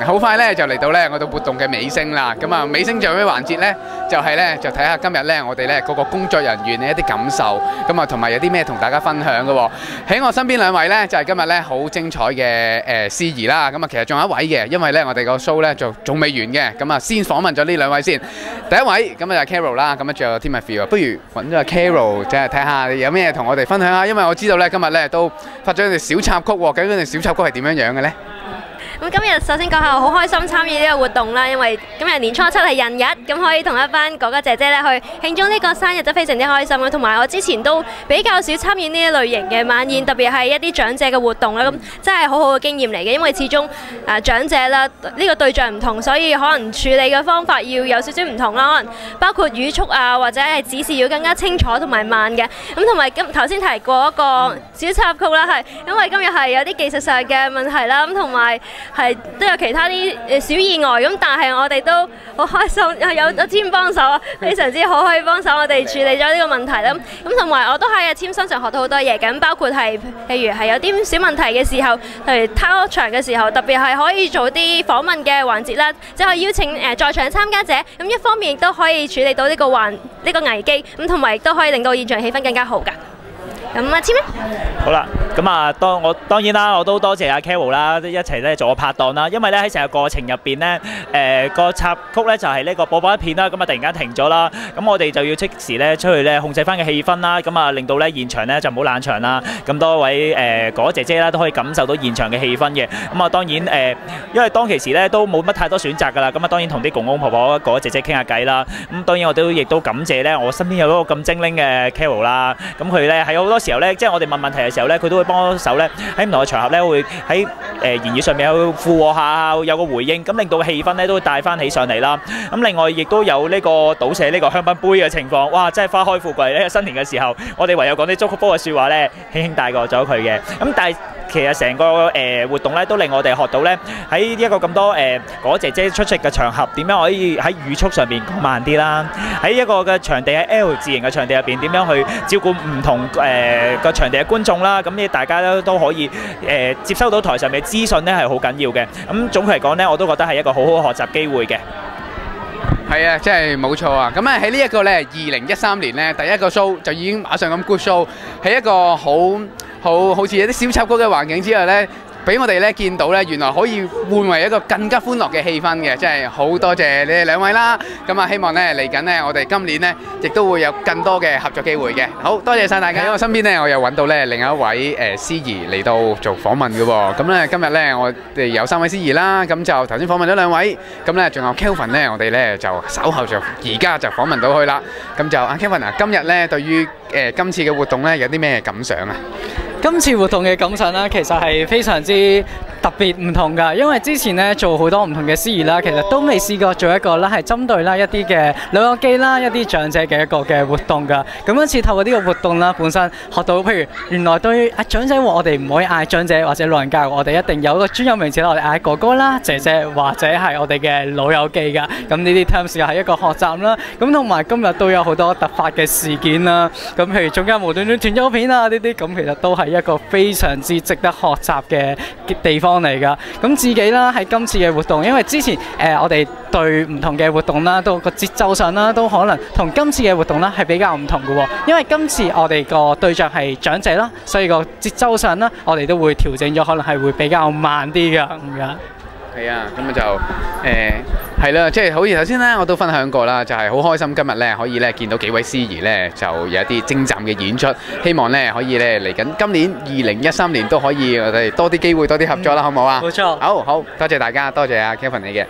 好快咧就嚟到咧我哋活動嘅尾聲啦，咁啊尾聲最後嘅環節咧就係咧就睇下今日咧我哋咧嗰個工作人員嘅一啲感受，咁啊同埋有啲咩同大家分享嘅喎。喺我身邊兩位咧就係今日咧好精彩嘅司儀啦，咁啊其實仲有一位嘅，因為咧我哋個 show 咧就仲未完嘅，咁啊先訪問咗呢兩位先。第一位咁啊就係 Carol 啦，咁啊仲有 Timothy， 不如揾咗阿 Carol 即係睇下有咩同我哋分享下，因為我知道咧今日咧都發咗一條小插曲喎，究竟呢條小插曲係點樣樣嘅咧？咁今日首先講下，好開心參與呢個活動啦，因為今日年初七係人日，咁可以同一班哥哥姐姐咧去慶祝呢個生日，都非常之開心啦。同埋我之前都比較少參與呢一類型嘅晚宴，特別係一啲長者嘅活動啦，咁真係好好嘅經驗嚟嘅。因為始終長者啦，呢個對象唔同，所以可能處理嘅方法要有少少唔同啦，可能包括語速啊，或者係指示要更加清楚同埋慢嘅。咁同埋頭先提過一個小插曲啦，係因為今日係有啲技術上嘅問題啦，咁同埋係都有其他啲小意外，咁但係我哋都好開心，有Tim幫手啊，非常之好可以幫手我哋處理咗呢個問題啦。咁同埋我都喺Tim身上學到好多嘢嘅，包括係譬如係有啲小問題嘅時候，例如拖場嘅時候，特別係可以做啲訪問嘅環節啦，即係邀請在場參加者，咁一方面亦都可以處理到呢個危機，咁同埋亦都可以令到現場氣氛更加好㗎。咁Tim咧？好啦，咁啊，當然啦，我都多謝阿 Carol 啦，一齊咧做我拍檔啦。因為咧喺成個過程入邊咧，個插曲咧就係呢個播放一片啦，咁啊突然間停咗啦，咁我哋就要即時咧出去咧控制翻嘅氣氛啦，咁啊令到咧現場咧就唔好冷場啦。咁多位哥哥姐姐啦都可以感受到現場嘅氣氛嘅。咁啊當然因為當其時咧都冇乜太多選擇㗎啦，咁啊當然同啲公公婆婆哥哥姐姐傾下偈啦。咁當然我亦都感謝咧我身邊有嗰個咁精靈嘅 Carol 啦。咁佢咧喺好多時候咧，即係我哋問問題嘅時候咧，佢都會幫手咧喺唔同嘅場合咧，會喺言語上面有附和下，有個回應，咁令到個氣氛咧都會帶翻起上嚟啦。咁另外亦都有呢個倒瀉呢個香檳杯嘅情況，哇！真係花開富貴咧！新年嘅時候，我哋唯有講啲祝福波嘅説話咧，輕輕帶過咗佢嘅。咁但係其實成個活動咧，都令我哋學到咧喺一個咁多哥哥姐姐出席嘅場合，點樣可以喺語速上邊講慢啲啦。喺一個嘅場地喺 L 字形嘅場地入邊，點樣去照顧唔同個場地嘅觀眾啦。咁呢大家都可以接收到台上嘅資訊咧，係好緊要嘅。咁總括嚟講咧，我都覺得係一個好好學習機會嘅。係啊，真係冇錯啊！咁喺呢一個咧2013年咧第一個 show 就已經馬上咁 good show， 喺一個好似有啲小插曲嘅環境之下咧，俾我哋咧見到咧，原來可以換為一個更加歡樂嘅氣氛嘅，真係好多謝你哋兩位啦！咁啊，希望咧嚟緊咧，我哋今年咧亦都會有更多嘅合作機會嘅。好多謝晒大家！喺我身邊咧，我又揾到咧另一位司儀嚟到做訪問嘅喎。咁咧今日咧，我哋有3位司儀啦，咁就頭先訪問咗2位，咁咧仲有 Kelvin 咧，我哋咧就稍後就而家就訪問到佢啦。咁就阿 Kelvin 啊，今日咧對於今次嘅活動咧有啲咩感想啊？今次活動嘅感想啦，其實係非常之特別唔同㗎，因為之前咧做好多唔同嘅司儀啦，其實都未試過做一個啦係針對啦一啲嘅老友記啦、一啲長者嘅一個嘅活動㗎。咁今次透過呢個活動啦，本身學到譬如原來對長者我哋唔可以嗌長者或者老人家，我哋一定有一個專有名詞啦，我哋嗌哥哥啦、姐姐或者係我哋嘅老友記㗎。咁呢啲 terms 又係一個學習啦。咁同埋今日都有好多突發嘅事件啦。咁譬如中間無端端斷咗片啊呢啲，咁其實都係一個非常之值得學習嘅地方嚟㗎。咁自己啦喺今次嘅活動，因為之前我哋對唔同嘅活動啦，都個節奏上啦，都可能同今次嘅活動啦係比較唔同嘅喎。因為今次我哋個對象係長者啦，所以個節奏上啦，我哋都會調整咗，可能係會比較慢啲㗎咁樣。係啊，咁就係啦，即係好似頭先咧，我都分享過啦，就係好開心今日咧可以咧見到幾位司儀咧，就有一啲精湛嘅演出，希望咧可以咧嚟緊今年2013年都可以我哋多啲機會多啲合作啦，好唔好啊？冇錯，好多謝大家，多謝阿 Kelvin 你嘅。